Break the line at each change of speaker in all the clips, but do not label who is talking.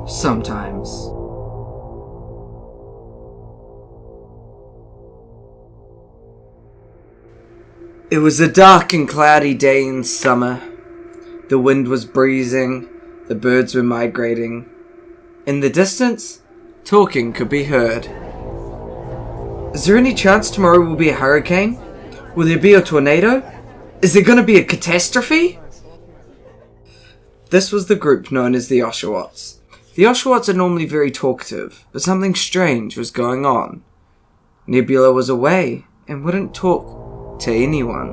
Sometimes. It was a dark and cloudy day in summer. The wind was breezing, the birds were migrating. In the distance, talking could be heard. Is there any chance tomorrow will be a hurricane? Will there be a tornado? Is there going to be a catastrophe? This was the group known as the Oshawots. The Oshawots are normally very talkative, but something strange was going on. Nebula was away and wouldn't talk to anyone.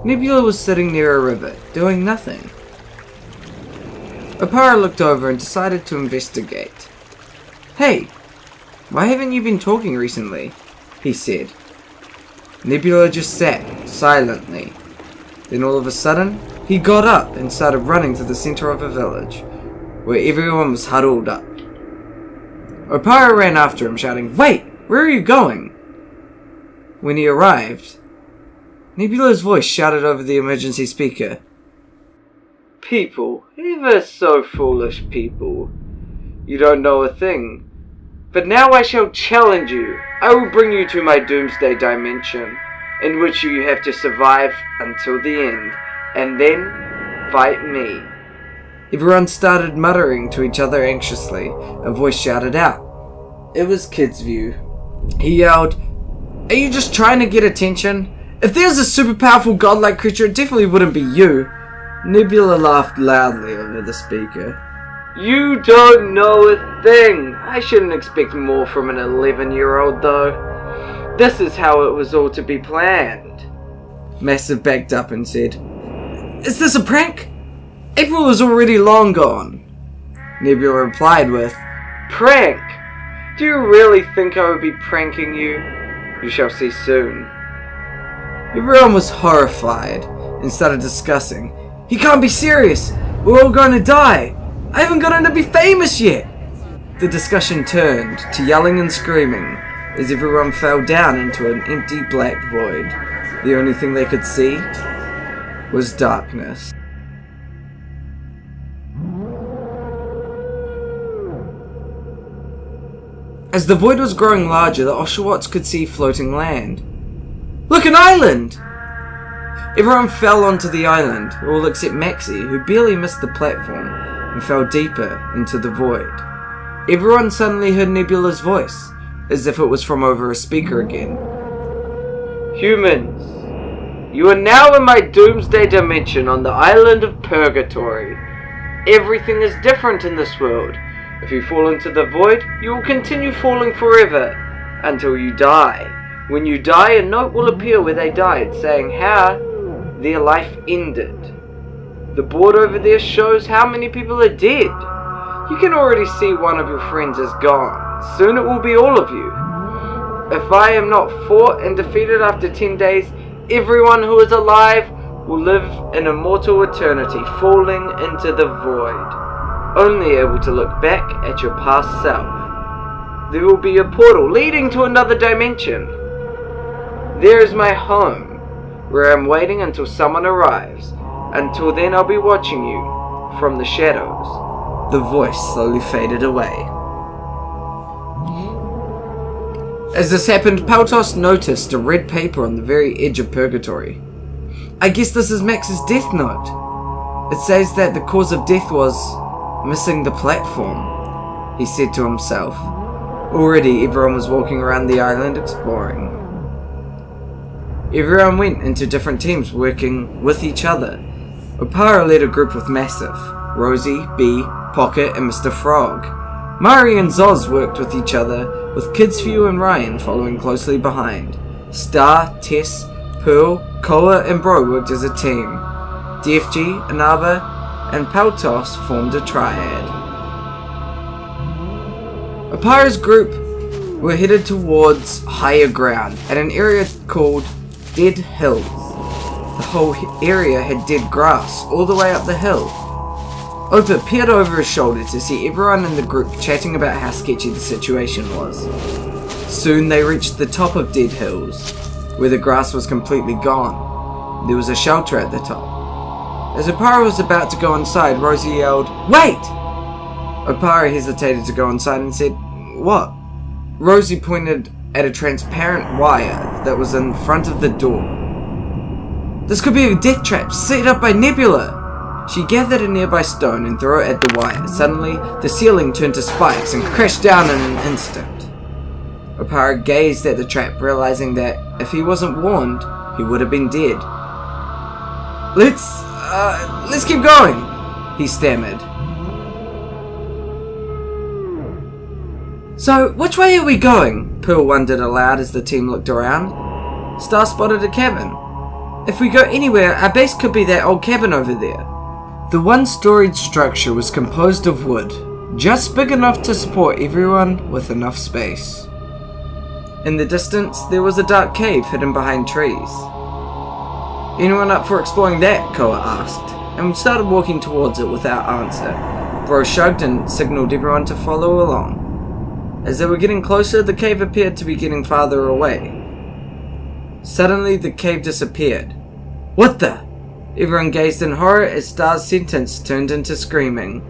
Nebula was sitting near a river, doing nothing. Oparer looked over and decided to investigate. "Hey, why haven't you been talking recently?" he said. Nebula just sat silently. Then all of a sudden, he got up and started running to the center of a village, where everyone was huddled up. Oparer ran after him, shouting, "Wait, where are you going?" When he arrived, Nebula's voice shouted over the emergency speaker, "People, ever so foolish people. You don't know a thing. But now I shall challenge you. I will bring you to my doomsday dimension, in which you have to survive until the end, and then fight me." Everyone started muttering to each other anxiously. A voice shouted out. It was Kidsview. He yelled, "Are you just trying to get attention? If there's a super powerful godlike creature, it definitely wouldn't be you." Nebula laughed loudly over the speaker. "You don't know a thing. I shouldn't expect more from an 11-year-old though. This is how it was all to be planned." Massive backed up and said, "Is this a prank? April is already long gone." Nebula replied with, "Prank? Do you really think I would be pranking you? You shall see soon." Everyone was horrified and started discussing. "He can't be serious. We're all going to die. I haven't gotten to be famous yet." The discussion turned to yelling and screaming as everyone fell down into an empty black void. The only thing they could see was darkness. As the void was growing larger, the Oshawots could see floating land. "Look, an island!" Everyone fell onto the island, all except Maxie, who barely missed the platform and fell deeper into the void. Everyone suddenly heard Nebula's voice, as if it was from over a speaker again. "Humans, you are now in my doomsday dimension on the island of Purgatory. Everything is different in this world. If you fall into the void, you will continue falling forever, until you die. When you die, a note will appear where they died, saying how their life ended. The board over there shows how many people are dead. You can already see one of your friends is gone. Soon it will be all of you. If I am not fought and defeated after 10 days, everyone who is alive will live in immortal eternity, falling into the void, only able to look back at your past self. There will be a portal leading to another dimension. There is my home, where I'm waiting until someone arrives. Until then, I'll be watching you from the shadows." The voice slowly faded away. As this happened, Paltos noticed a red paper on the very edge of Purgatory. "I guess this is Max's death note. It says that the cause of death was missing the platform," he said to himself. Already everyone was walking around the island exploring. Everyone went into different teams working with each other. Oparer led a group with Massive, Rosie, Bee, Pocket, and Mr. Frog. Mari and Zoz worked with each other, with Kidsview and Ryan following closely behind. Star, Tess, Pearl, Koa, and Bro worked as a team. DFG, Anaba, and Paltos formed a triad. Oparer's group were headed towards higher ground at an area called Dead Hills. The whole area had dead grass all the way up the hill. Opa peered over his shoulder to see everyone in the group chatting about how sketchy the situation was. Soon they reached the top of Dead Hills, where the grass was completely gone. There was a shelter at the top. As Oparer was about to go inside, Rosie yelled, "Wait!" Oparer hesitated to go inside and said, "What?" Rosie pointed at a transparent wire that was in front of the door. "This could be a death trap set up by Nebula." She gathered a nearby stone and threw it at the wire. Suddenly, the ceiling turned to spikes and crashed down in an instant. Oparer gazed at the trap, realizing that if he wasn't warned, he would have been dead. Let's keep going," he stammered. "So, which way are we going?" Pearl wondered aloud as the team looked around. Star spotted a cabin. "If we go anywhere, our base could be that old cabin over there." The one-storied structure was composed of wood, just big enough to support everyone with enough space. In the distance, there was a dark cave hidden behind trees. "Anyone up for exploring that?" Koa asked, and we started walking towards it without answer. Bro shrugged and signaled everyone to follow along. As they were getting closer, the cave appeared to be getting farther away. Suddenly, the cave disappeared. "What the?" Everyone gazed in horror as Star's sentence turned into screaming,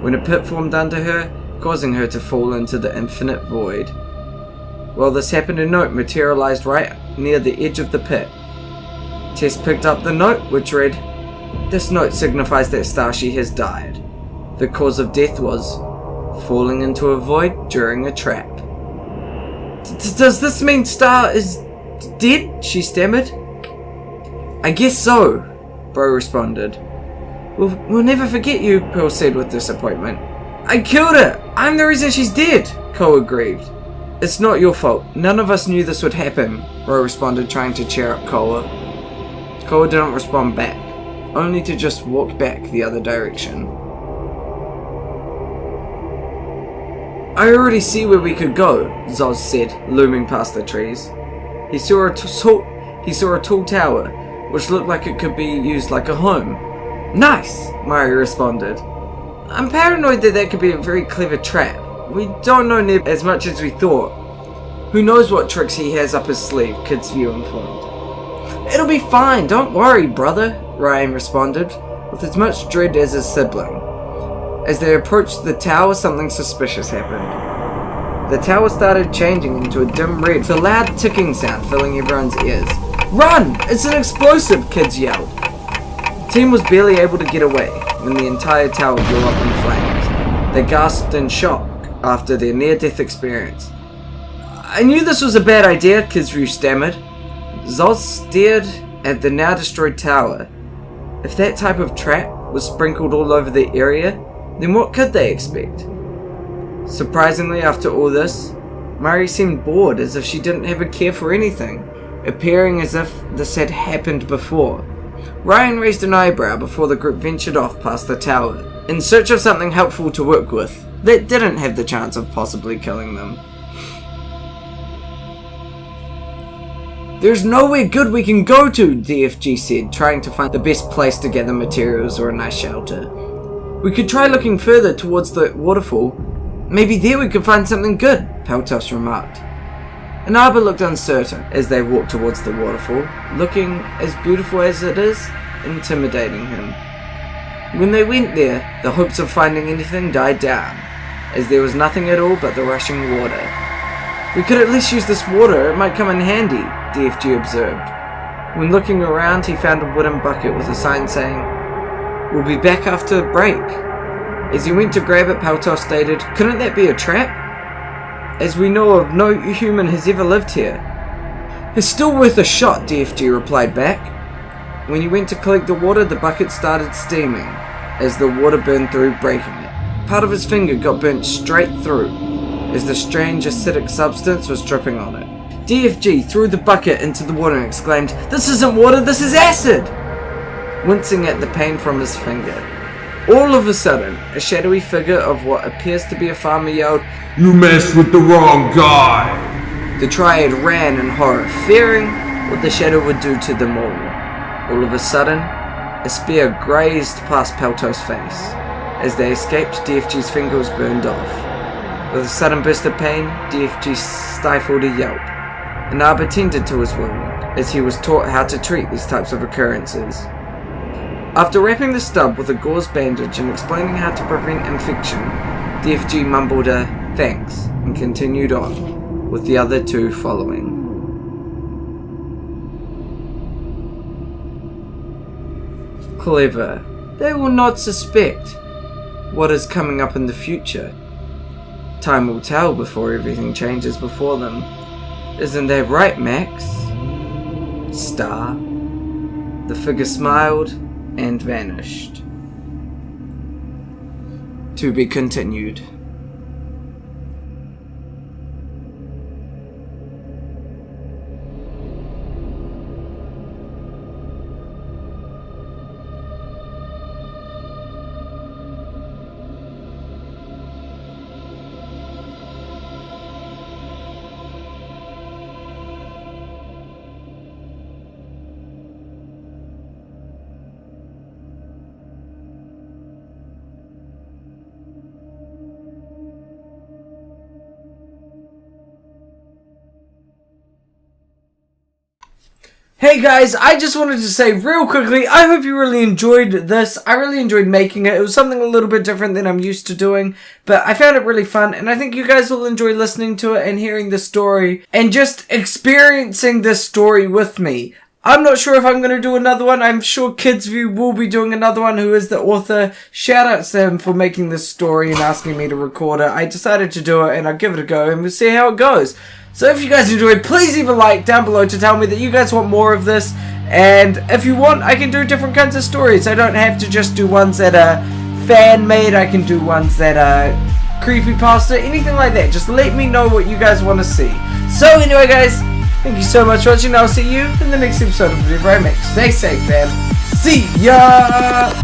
when a pit formed under her, causing her to fall into the infinite void. While this happened, a note materialized right near the edge of the pit. Tess picked up the note, which read, "This note signifies that Starship has died. The cause of death was falling into a void during a trap." Does this mean Star is dead?" she stammered. "I guess so," Bro responded. We'll never forget you," Pearl said with disappointment. "I killed her! I'm the reason she's dead," Koa grieved. "It's not your fault. None of us knew this would happen," Bro responded, trying to cheer up Koa. Koa didn't respond back, only to just walk back the other direction. "I already see where we could go," Zoz said, looming past the trees. He saw a tall tower, which looked like it could be used like a home. "Nice," Mari responded. "I'm paranoid that could be a very clever trap. We don't know Neb as much as we thought. Who knows what tricks he has up his sleeve," Kidsview informed. "It'll be fine, don't worry, brother," Ryan responded, with as much dread as his sibling. As they approached the tower, something suspicious happened. The tower started changing into a dim red, with a loud ticking sound filling everyone's ears. "Run! It's an explosive!" kids yelled. The team was barely able to get away when the entire tower blew up in flames. They gasped in shock after their near-death experience. "I knew this was a bad idea," Kidsview stammered. Zoz stared at the now-destroyed tower. If that type of trap was sprinkled all over the area, then what could they expect? Surprisingly, after all this, Mari seemed bored, as if she didn't have a care for anything, appearing as if this had happened before. Ryan raised an eyebrow before the group ventured off past the tower, in search of something helpful to work with that didn't have the chance of possibly killing them. "There's nowhere good we can go to," DFG said, trying to find the best place to gather materials or a nice shelter. "We could try looking further towards the waterfall. Maybe there we could find something good," Peltos remarked. Inaba looked uncertain as they walked towards the waterfall, looking as beautiful as it is, intimidating him. When they went there, the hopes of finding anything died down, as there was nothing at all but the rushing water. "We could at least use this water, it might come in handy," DFG observed. When looking around, he found a wooden bucket with a sign saying, "We'll be back after break." As he went to grab it, Peltos stated, "Couldn't that be a trap? As we know of, no human has ever lived here." "It's still worth a shot," DFG replied back. When he went to collect the water, the bucket started steaming as the water burned through, breaking it. Part of his finger got burnt straight through as the strange acidic substance was dripping on it. DFG threw the bucket into the water and exclaimed, "This isn't water, this is acid!" wincing at the pain from his finger. All of a sudden, a shadowy figure of what appears to be a farmer yelled, "You messed with the wrong guy!" The triad ran in horror, fearing what the shadow would do to them all. All of a sudden, a spear grazed past Peltos' face. As they escaped, DFG's finger was burned off. With a sudden burst of pain, DFG stifled a yelp. Inaba tended to his wound, as he was taught how to treat these types of occurrences. After wrapping the stub with a gauze bandage and explaining how to prevent infection, the FG mumbled a thanks and continued on, with the other two following. Clever. They will not suspect what is coming up in the future. Time will tell before everything changes before them. Isn't that right, Max? Star. The figure smiled and vanished. To be continued. Hey guys, I just wanted to say real quickly, I hope you really enjoyed this. I really enjoyed making it. It was something a little bit different than I'm used to doing, but I found it really fun, and I think you guys will enjoy listening to it and hearing the story and just experiencing this story with me. I'm not sure if I'm going to do another one. I'm sure Kidsview will be doing another one, who is the author. Shout out to them for making this story and asking me to record it. I decided to do it, and I'll give it a go, and we'll see how it goes. So if you guys enjoyed, please leave a like down below to tell me that you guys want more of this. And if you want, I can do different kinds of stories. I don't have to just do ones that are fan-made. I can do ones that are creepypasta, anything like that. Just let me know what you guys want to see. So anyway, guys, thank you so much for watching. I'll see you in the next episode of Video Max. Stay safe, fam. See ya!